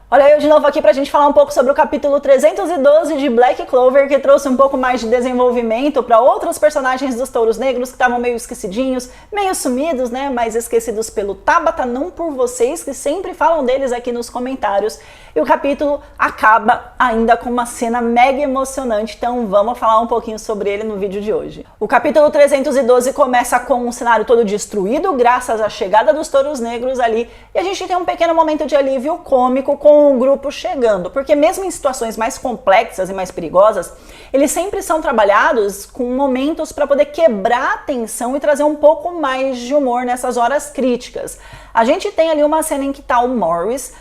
Olha eu de novo aqui pra gente falar um pouco sobre o capítulo 312 de Black Clover, que trouxe um pouco mais de desenvolvimento para outros personagens dos Touros Negros que estavam meio esquecidinhos, meio sumidos, né, mas esquecidos pelo Tabata, não por vocês, que sempre falam deles aqui nos comentários. E o capítulo acaba ainda com uma cena mega emocionante, então vamos falar um pouquinho sobre ele no vídeo de hoje. O capítulo 312 começa com um cenário todo destruído, graças à chegada dos Touros Negros ali, e a gente tem um pequeno momento de alívio cômico com o grupo chegando, porque mesmo em situações mais complexas e mais perigosas, eles sempre são trabalhados com momentos para poder quebrar a tensão e trazer um pouco mais de humor nessas horas críticas. A gente tem ali uma cena em que tá o Morris,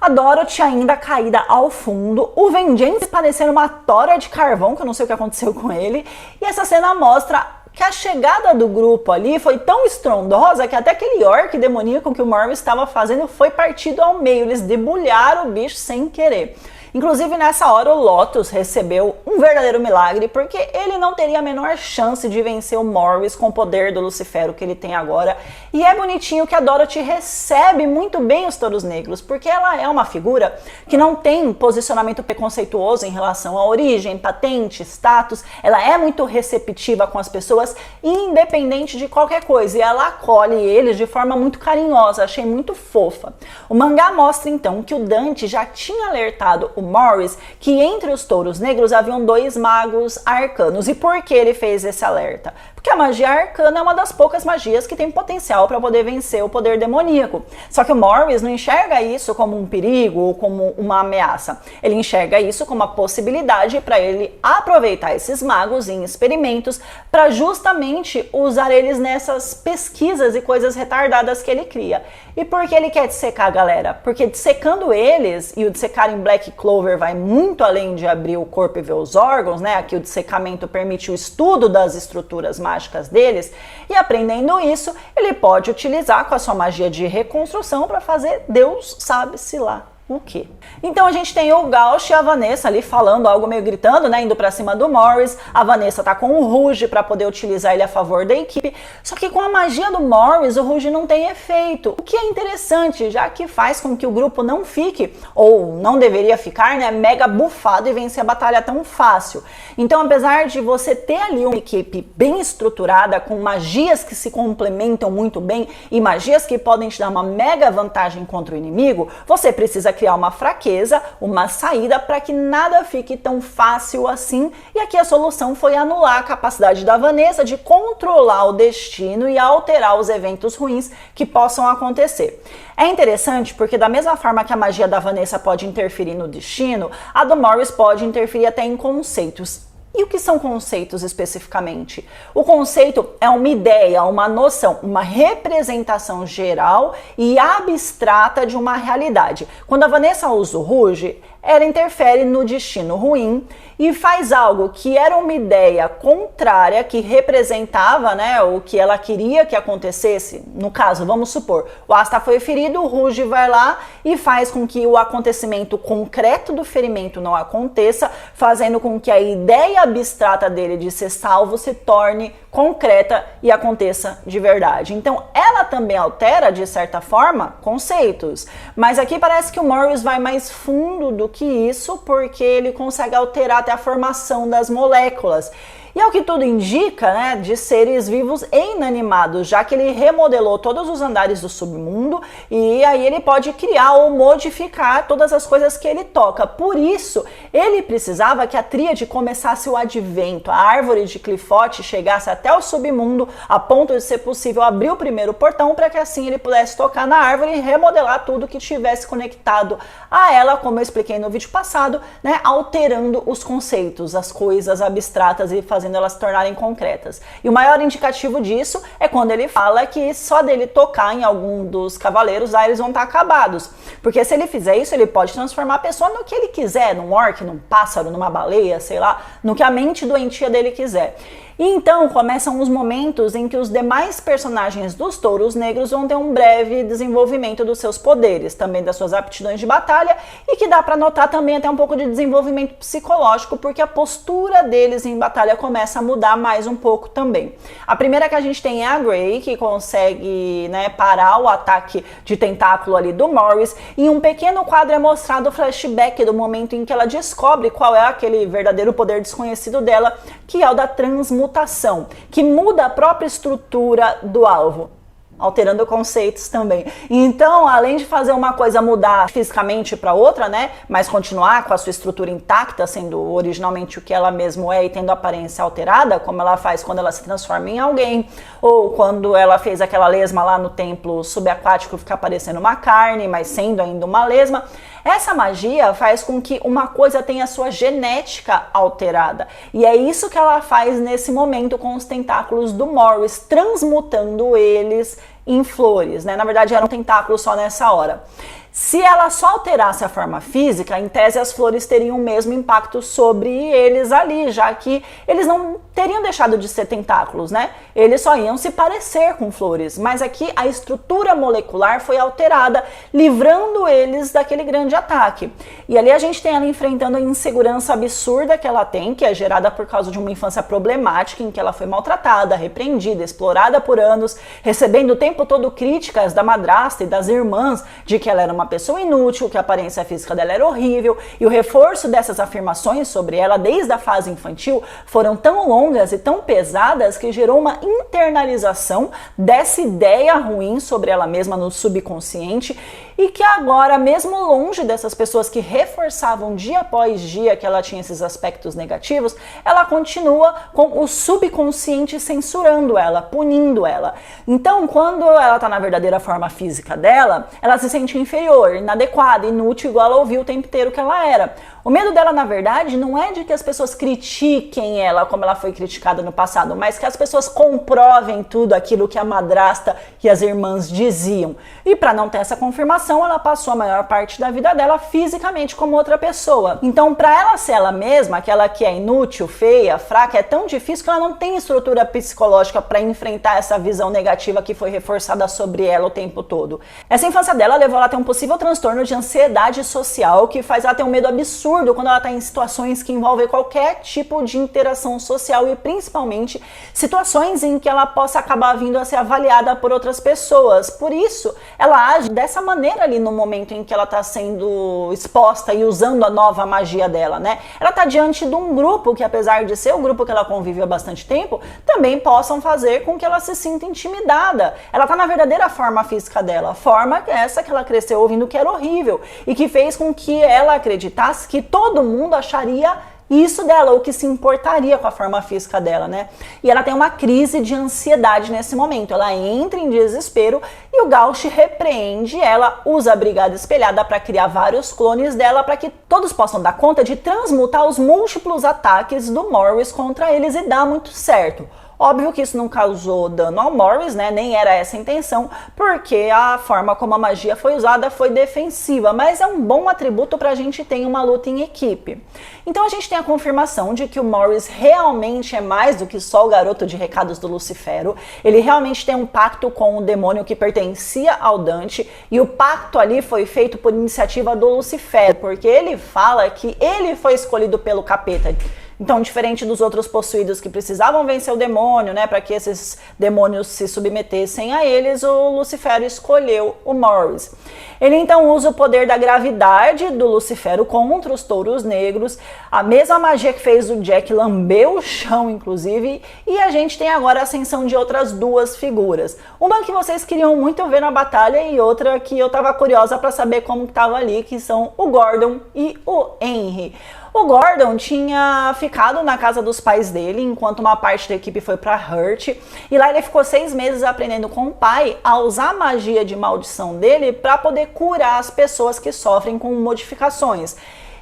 a Dorothy ainda caída ao fundo, o Vengeance parecendo uma tora de carvão, que eu não sei o que aconteceu com ele, e essa cena mostra que a chegada do grupo ali foi tão estrondosa que até aquele orc demoníaco que o Morris estava fazendo foi partido ao meio, eles debulharam o bicho sem querer. Inclusive nessa hora o Lotus recebeu um verdadeiro milagre, porque ele não teria a menor chance de vencer o Morris com o poder do Lucifero que ele tem agora. E é bonitinho que a Dorothy recebe muito bem os Touros Negros, porque ela é uma figura que não tem posicionamento preconceituoso em relação à origem, patente, status. Ela é muito receptiva com as pessoas, independente de qualquer coisa, e ela acolhe eles de forma muito carinhosa, achei muito fofa. O mangá mostra então que o Dante já tinha alertado o Morris que entre os Touros Negros haviam dois magos arcanos. E por que ele fez esse alerta? Porque a magia arcana é uma das poucas magias que tem potencial para poder vencer o poder demoníaco. Só que o Morris não enxerga isso como um perigo ou como uma ameaça. Ele enxerga isso como uma possibilidade para ele aproveitar esses magos em experimentos para justamente usar eles nessas pesquisas e coisas retardadas que ele cria. E por que ele quer dissecar, galera? Porque dissecando eles, e o dissecar em Black Clover vai muito além de abrir o corpo e ver os órgãos, né? Aqui o dissecamento permite o estudo das estruturas mágicas deles, e aprendendo isso, ele pode utilizar com a sua magia de reconstrução para fazer Deus sabe-se lá o quê. Então a gente tem o Gauch e a Vanessa ali falando, algo meio gritando, né, indo pra cima do Morris. A Vanessa tá com o Rouge pra poder utilizar ele a favor da equipe, só que com a magia do Morris o Rouge não tem efeito, o que é interessante, já que faz com que o grupo não fique, ou não deveria ficar, né, mega bufado e vencer a batalha tão fácil. Então apesar de você ter ali uma equipe bem estruturada, com magias que se complementam muito bem e magias que podem te dar uma mega vantagem contra o inimigo, você precisa criar uma fraqueza, uma saída para que nada fique tão fácil assim, e aqui a solução foi anular a capacidade da Vanessa de controlar o destino e alterar os eventos ruins que possam acontecer. É interessante porque da mesma forma que a magia da Vanessa pode interferir no destino, a do Morris pode interferir até em conceitos. E o que são conceitos especificamente? O conceito é uma ideia, uma noção, uma representação geral e abstrata de uma realidade. Quando a Vanessa usa o Rouge, ela interfere no destino ruim e faz algo que era uma ideia contrária, que representava, né, o que ela queria que acontecesse. No caso, vamos supor, o Asta foi ferido, o Rouge vai lá e faz com que o acontecimento concreto do ferimento não aconteça, fazendo com que a ideia abstrata dele de ser salvo se torne concreta e aconteça de verdade. Então ela também altera, de certa forma, conceitos. Mas aqui parece que o Morris vai mais fundo do que isso, porque ele consegue alterar até a formação das moléculas. E é o que tudo indica, né, de seres vivos e inanimados, já que ele remodelou todos os andares do submundo e aí ele pode criar ou modificar todas as coisas que ele toca. Por isso, ele precisava que a tríade começasse o advento, a árvore de Clifote chegasse até o submundo, a ponto de ser possível abrir o primeiro portão para que assim ele pudesse tocar na árvore e remodelar tudo que tivesse conectado a ela, como eu expliquei no vídeo passado, né, alterando os conceitos, as coisas abstratas e fazendo elas se tornarem concretas. E o maior indicativo disso é quando ele fala que só dele tocar em algum dos cavaleiros, lá eles vão estar acabados. Porque se ele fizer isso, ele pode transformar a pessoa no que ele quiser, num orc, num pássaro, numa baleia, sei lá, no que a mente doentia dele quiser. E então começam os momentos em que os demais personagens dos Touros Negros vão ter um breve desenvolvimento dos seus poderes, também das suas aptidões de batalha, e que dá para notar também até um pouco de desenvolvimento psicológico, porque a postura deles em batalha começa a mudar mais um pouco também. A primeira que a gente tem é a Grey, que consegue, né, parar o ataque de tentáculo ali do Morris, e em um pequeno quadro é mostrado o flashback do momento em que ela descobre qual é aquele verdadeiro poder desconhecido dela, que é o da transmutação, que muda a própria estrutura do alvo, alterando conceitos também. Então, além de fazer uma coisa mudar fisicamente para outra, né, mas continuar com a sua estrutura intacta, sendo originalmente o que ela mesmo é e tendo a aparência alterada, como ela faz quando ela se transforma em alguém, ou quando ela fez aquela lesma lá no templo subaquático ficar parecendo uma carne, mas sendo ainda uma lesma. Essa magia faz com que uma coisa tenha sua genética alterada. E é isso que ela faz nesse momento com os tentáculos do Morris, transmutando eles em flores, né? Na verdade, eram tentáculos só nessa hora. Se ela só alterasse a forma física, em tese as flores teriam o mesmo impacto sobre eles ali, já que eles não teriam deixado de ser tentáculos, né? Eles só iam se parecer com flores, mas aqui a estrutura molecular foi alterada, livrando eles daquele grande ataque. E ali a gente tem ela enfrentando a insegurança absurda que ela tem, que é gerada por causa de uma infância problemática, em que ela foi maltratada, repreendida, explorada por anos, recebendo o tempo todo críticas da madrasta e das irmãs de que ela era uma pessoa inútil, que a aparência física dela era horrível, e o reforço dessas afirmações sobre ela desde a fase infantil foram tão longas e tão pesadas que gerou uma internalização dessa ideia ruim sobre ela mesma no subconsciente, e que agora, mesmo longe dessas pessoas que reforçavam dia após dia que ela tinha esses aspectos negativos, ela continua com o subconsciente censurando ela, punindo ela. Então, quando ela tá na verdadeira forma física dela, ela se sente inferior, inadequada, inútil, igual ela ouviu o tempo inteiro que ela era. O medo dela, na verdade, não é de que as pessoas critiquem ela como ela foi criticada no passado, mas que as pessoas comprovem tudo aquilo que a madrasta e as irmãs diziam. E para não ter essa confirmação, ela passou a maior parte da vida dela fisicamente como outra pessoa. Então, para ela ser ela mesma, aquela que é inútil, feia, fraca, é tão difícil que ela não tem estrutura psicológica para enfrentar essa visão negativa que foi reforçada sobre ela o tempo todo. Essa infância dela levou ela a ter um possível transtorno de ansiedade social, que faz ela ter um medo absurdo quando ela está em situações que envolvem qualquer tipo de interação social e principalmente situações em que ela possa acabar vindo a ser avaliada por outras pessoas. Por isso, ela age dessa maneira ali no momento em que ela está sendo exposta e usando a nova magia dela, né? Ela está diante de um grupo que, apesar de ser o grupo que ela convive há bastante tempo, também possam fazer com que ela se sinta intimidada. Ela está na verdadeira forma física dela, a forma essa que ela cresceu ouvindo que era horrível e que fez com que ela acreditasse que todo mundo acharia isso dela, ou que se importaria com a forma física dela, né? E ela tem uma crise de ansiedade nesse momento. Ela entra em desespero e o Gauch repreende ela, usa a Brigada Espelhada para criar vários clones dela para que todos possam dar conta de transmutar os múltiplos ataques do Morris contra eles, e dá muito certo. Óbvio que isso não causou dano ao Morris, né? Nem era essa a intenção, porque a forma como a magia foi usada foi defensiva, mas é um bom atributo para a gente ter uma luta em equipe. Então a gente tem a confirmação de que o Morris realmente é mais do que só o garoto de recados do Lucifero. Ele realmente tem um pacto com o demônio que pertencia ao Dante, e o pacto ali foi feito por iniciativa do Lucifero, porque ele fala que ele foi escolhido pelo capeta. Então, diferente dos outros possuídos que precisavam vencer o demônio, né, para que esses demônios se submetessem a eles, o Lucifero escolheu o Morris. Ele então usa o poder da gravidade do Lucifero contra os touros negros, a mesma magia que fez o Jack lamber o chão, inclusive, e a gente tem agora a ascensão de outras duas figuras. Uma que vocês queriam muito ver na batalha e outra que eu estava curiosa para saber como estava ali, que são o Gordon e o Henry. O Gordon tinha ficado na casa dos pais dele, enquanto uma parte da equipe foi para Hurt, e lá ele ficou 6 meses aprendendo com o pai a usar a magia de maldição dele para poder curar as pessoas que sofrem com modificações.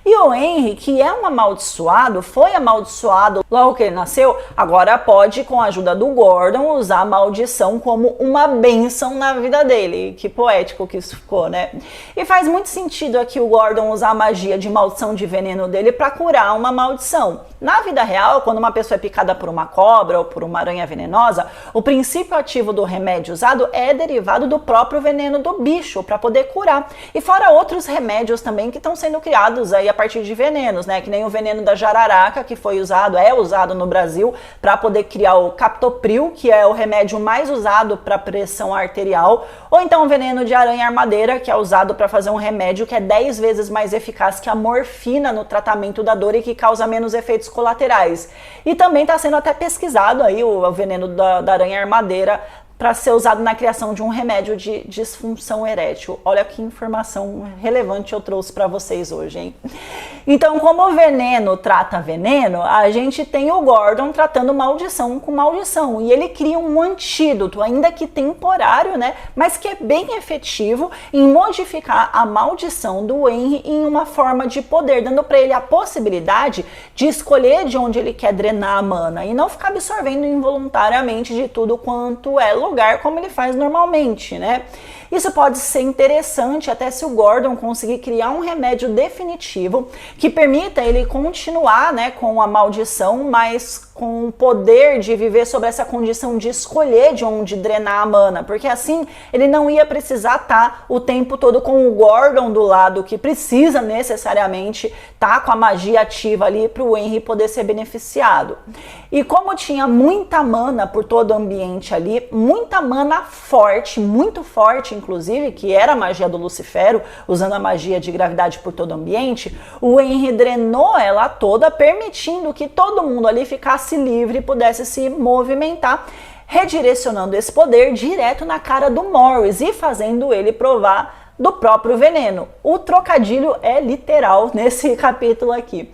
E o Henry, que é um amaldiçoado, foi amaldiçoado logo que ele nasceu, agora pode, com a ajuda do Gordon, usar a maldição como uma bênção na vida dele. Que poético que isso ficou, né? E faz muito sentido aqui o Gordon usar a magia de maldição de veneno dele para curar uma maldição. Na vida real, quando uma pessoa é picada por uma cobra ou por uma aranha venenosa, o princípio ativo do remédio usado é derivado do próprio veneno do bicho para poder curar. E fora outros remédios também que estão sendo criados aí a partir de venenos, né? Que nem o veneno da jararaca, que foi usado, é usado no Brasil para poder criar o captopril, que é o remédio mais usado para pressão arterial, ou então o veneno de aranha-armadeira, que é usado para fazer um remédio que é 10 vezes mais eficaz que a morfina no tratamento da dor e que causa menos efeitos colaterais. E também está sendo até pesquisado aí o veneno da aranha-armadeira para ser usado na criação de um remédio de disfunção erétil. Olha que informação relevante eu trouxe para vocês hoje, hein? Então, como o veneno trata veneno, a gente tem o Gordon tratando maldição com maldição. E ele cria um antídoto, ainda que temporário, né? Mas que é bem efetivo em modificar a maldição do Henry em uma forma de poder, dando para ele a possibilidade de escolher de onde ele quer drenar a mana e não ficar absorvendo involuntariamente de tudo quanto é lugar, como ele faz normalmente, né? Isso pode ser interessante até se o Gordon conseguir criar um remédio definitivo que permita ele continuar, né, com a maldição, mas com o poder de viver sobre essa condição de escolher de onde drenar a mana, porque assim ele não ia precisar estar o tempo todo com o Gordon do lado, que precisa necessariamente estar com a magia ativa ali para o Henry poder ser beneficiado. E como tinha muita mana por todo o ambiente ali, muita mana forte, muito forte inclusive, que era a magia do Lucifero, usando a magia de gravidade por todo o ambiente, o Henry drenou ela toda, permitindo que todo mundo ali ficasse livre e pudesse se movimentar, redirecionando esse poder direto na cara do Morris e fazendo ele provar do próprio veneno. O trocadilho é literal nesse capítulo aqui.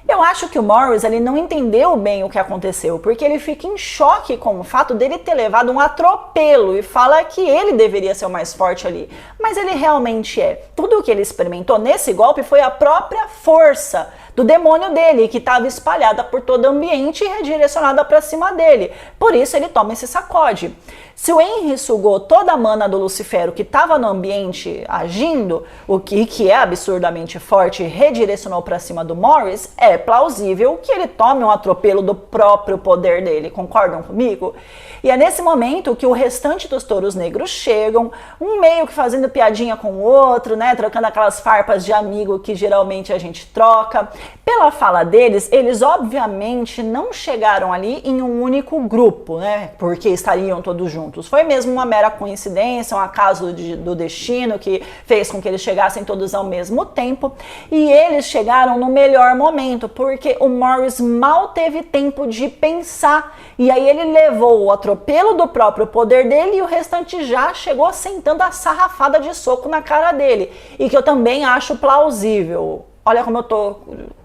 Eu acho que o Morris ele não entendeu bem o que aconteceu, porque ele fica em choque com o fato dele ter levado um atropelo e fala que ele deveria ser o mais forte ali. Mas ele realmente é. Tudo o que ele experimentou nesse golpe foi a própria força do demônio dele, que estava espalhada por todo o ambiente e redirecionada para cima dele. Por isso ele toma esse sacode. Se o Henry sugou toda a mana do Lucifero que estava no ambiente agindo, o que é absurdamente forte, e redirecionou para cima do Morris, é plausível que ele tome um atropelo do próprio poder dele. Concordam comigo? E é nesse momento que o restante dos touros negros chegam, um meio que fazendo piadinha com o outro, né, trocando aquelas farpas de amigo que geralmente a gente troca. Pela fala deles, eles obviamente não chegaram ali em um único grupo, né, porque estariam todos juntos. Foi mesmo uma mera coincidência, um acaso do destino que fez com que eles chegassem todos ao mesmo tempo. E eles chegaram no melhor momento, porque o Morris mal teve tempo de pensar. E aí ele levou o atropelo do próprio poder dele e o restante já chegou sentando a sarrafada de soco na cara dele. E que eu também acho plausível. Olha como eu tô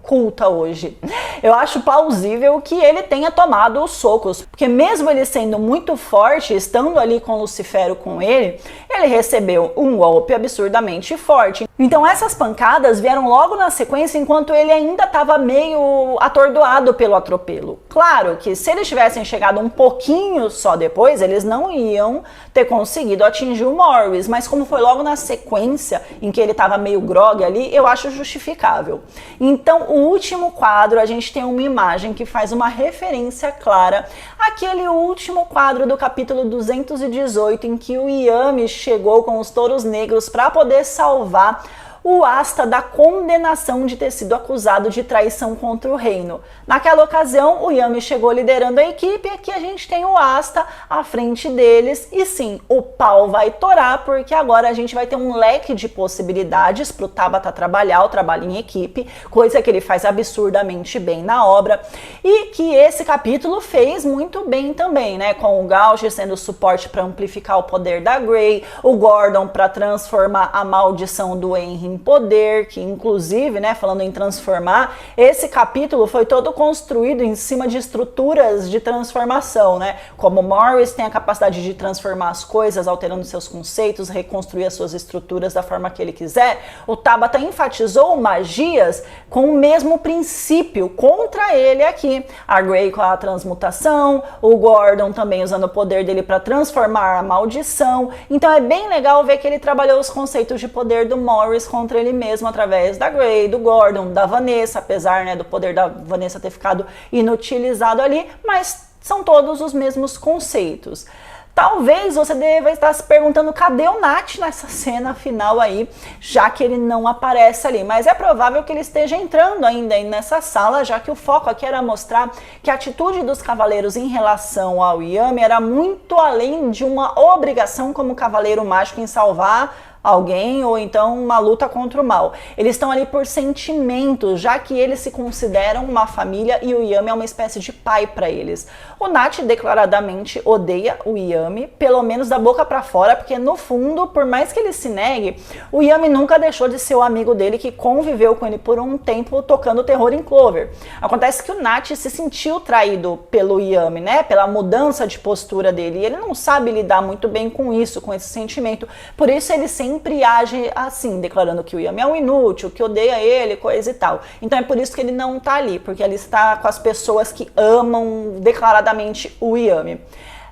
culta hoje. Eu acho plausível que ele tenha tomado os socos, porque mesmo ele sendo muito forte, estando ali com o Lucifero com ele recebeu um golpe absurdamente forte. Então essas pancadas vieram logo na sequência, enquanto ele ainda estava meio atordoado pelo atropelo. Claro que se eles tivessem chegado um pouquinho só depois, eles não iam ter conseguido atingir o Morris, mas como foi logo na sequência em que ele estava meio grogue ali, eu acho justificável. Então o último quadro, a gente tem uma imagem que faz uma referência clara àquele último quadro do capítulo 218, em que o Yami chegou com os touros negros para poder salvar o Asta da condenação de ter sido acusado de traição contra o reino. Naquela ocasião, o Yami chegou liderando a equipe e aqui a gente tem o Asta à frente deles. E sim, o pau vai torar, porque agora a gente vai ter um leque de possibilidades para o Tabata trabalhar, o trabalho em equipe, coisa que ele faz absurdamente bem na obra, e que esse capítulo fez muito bem também, né? Com o Gauch sendo suporte para amplificar o poder da Grey, o Gordon para transformar a maldição do Henry tem poder, que inclusive, né, falando em transformar, esse capítulo foi todo construído em cima de estruturas de transformação, né? Como Morris tem a capacidade de transformar as coisas, alterando seus conceitos, reconstruir as suas estruturas da forma que ele quiser, o Tabata enfatizou magias com o mesmo princípio contra ele aqui. A Grey com a transmutação, o Gordon também usando o poder dele para transformar a maldição. Então é bem legal ver que ele trabalhou os conceitos de poder do Morris contra ele mesmo através da Grey, do Gordon, da Vanessa, apesar, né, do poder da Vanessa ter ficado inutilizado ali, mas são todos os mesmos conceitos. Talvez você deva estar se perguntando cadê o Nat nessa cena final aí, já que ele não aparece ali. Mas é provável que ele esteja entrando ainda nessa sala, já que o foco aqui era mostrar que a atitude dos cavaleiros em relação ao Yami era muito além de uma obrigação como cavaleiro mágico em salvar alguém ou então uma luta contra o mal. Eles estão ali por sentimentos, já que eles se consideram uma família e o Yami é uma espécie de pai para eles. O Nat declaradamente odeia o Yami, pelo menos da boca para fora, porque no fundo, por mais que ele se negue, o Yami nunca deixou de ser o amigo dele que conviveu com ele por um tempo tocando terror em Clover. Acontece que o Nat se sentiu traído pelo Yami, né, pela mudança de postura dele, e ele não sabe lidar muito bem com isso, com esse sentimento. Por isso ele sempre age assim, declarando que o Yami é um inútil, que odeia ele, coisa e tal. Então é por isso que ele não tá ali, porque ele está com as pessoas que amam declaradamente o Yami.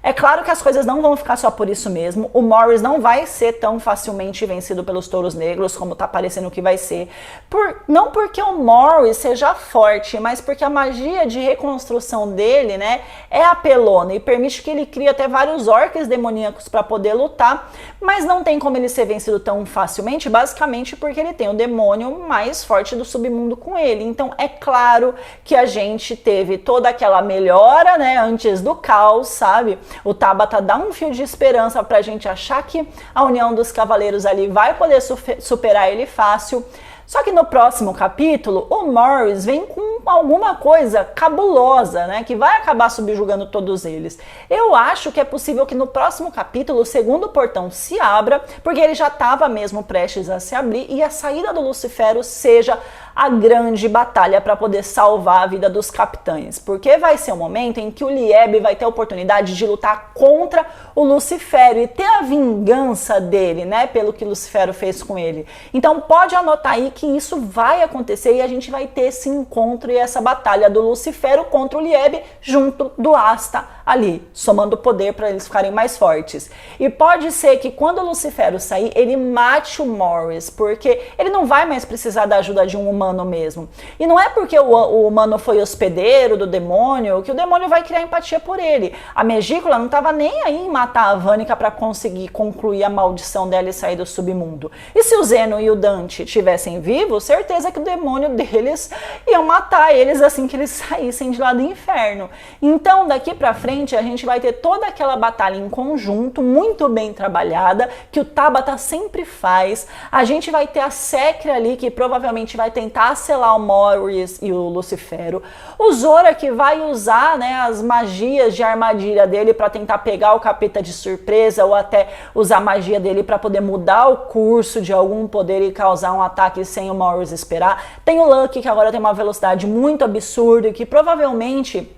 É claro que as coisas não vão ficar só por isso mesmo. O Morris não vai ser tão facilmente vencido pelos touros negros como tá parecendo que vai ser. Não porque o Morris seja forte, mas porque a magia de reconstrução dele, né, é apelona e permite que ele crie até vários orcs demoníacos para poder lutar, mas não tem como ele ser vencido tão facilmente, basicamente porque ele tem o demônio mais forte do submundo com ele. Então é claro que a gente teve toda aquela melhora, né, antes do caos, sabe? O Tabata dá um fio de esperança pra gente achar que a união dos cavaleiros ali vai poder superar ele fácil. Só que no próximo capítulo, o Morris vem com alguma coisa cabulosa, né, que vai acabar subjugando todos eles. Eu acho que é possível que no próximo capítulo o segundo portão se abra, porque ele já estava mesmo prestes a se abrir, e a saída do Lucifero seja a grande batalha para poder salvar a vida dos capitães, porque vai ser um momento em que o Lieb vai ter a oportunidade de lutar contra o Lucifero e ter a vingança dele, né, pelo que Lucifero fez com ele. Então pode anotar aí que isso vai acontecer e a gente vai ter esse encontro e essa batalha do Lucifero contra o Lieb junto do Asta ali, somando poder para eles ficarem mais fortes. E pode ser que quando o Lucifero sair, ele mate o Morris, porque ele não vai mais precisar da ajuda de um humano mesmo. E não é porque o humano foi hospedeiro do demônio que o demônio vai criar empatia por ele. A Megícula não estava nem aí em matar a Vânica para conseguir concluir a maldição dela e sair do submundo. E se o Zeno e o Dante tivessem vivos, certeza que o demônio deles ia matar eles assim que eles saíssem de lá do inferno. Então, daqui para frente, a gente vai ter toda aquela batalha em conjunto, muito bem trabalhada, que o Tabata sempre faz. A gente vai ter a Secre ali, que provavelmente vai tentar selar o Morris e o Lucifero. O Zora, que vai usar, né, as magias de armadilha dele para tentar pegar o capeta de surpresa, ou até usar a magia dele para poder mudar o curso de algum poder e causar um ataque sem o Morris esperar. Tem o Lucky, que agora tem uma velocidade muito absurda e que provavelmente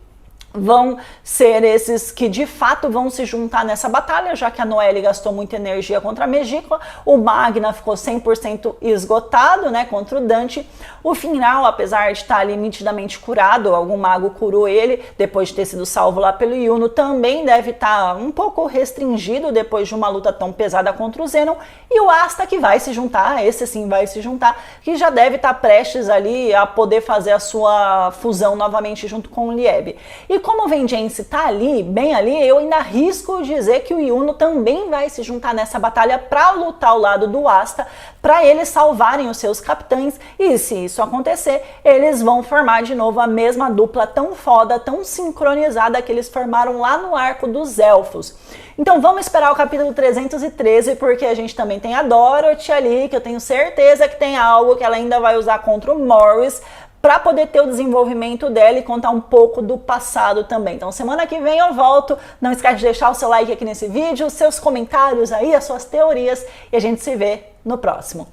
vão ser esses que de fato vão se juntar nessa batalha, já que a Noelle gastou muita energia contra a Megícula, o Magna ficou 100% esgotado, né, contra o Dante. O Finral, apesar de estar ali nitidamente curado, algum mago curou ele depois de ter sido salvo lá pelo Yuno, também deve estar um pouco restringido depois de uma luta tão pesada contra o Zenon. E o Asta, que vai se juntar, esse sim vai se juntar, que já deve estar prestes ali a poder fazer a sua fusão novamente junto com o Lieb. E como o Vengeance tá ali, bem ali, eu ainda arrisco dizer que o Yuno também vai se juntar nessa batalha para lutar ao lado do Asta, para eles salvarem os seus capitães, e se isso acontecer, eles vão formar de novo a mesma dupla tão foda, tão sincronizada que eles formaram lá no arco dos Elfos. Então vamos esperar o capítulo 313, porque a gente também tem a Dorothy ali, que eu tenho certeza que tem algo que ela ainda vai usar contra o Morris, para poder ter o desenvolvimento dela e contar um pouco do passado também. Então semana que vem eu volto, não esquece de deixar o seu like aqui nesse vídeo, seus comentários aí, as suas teorias, e a gente se vê no próximo.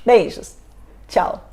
Beijos. Tchau.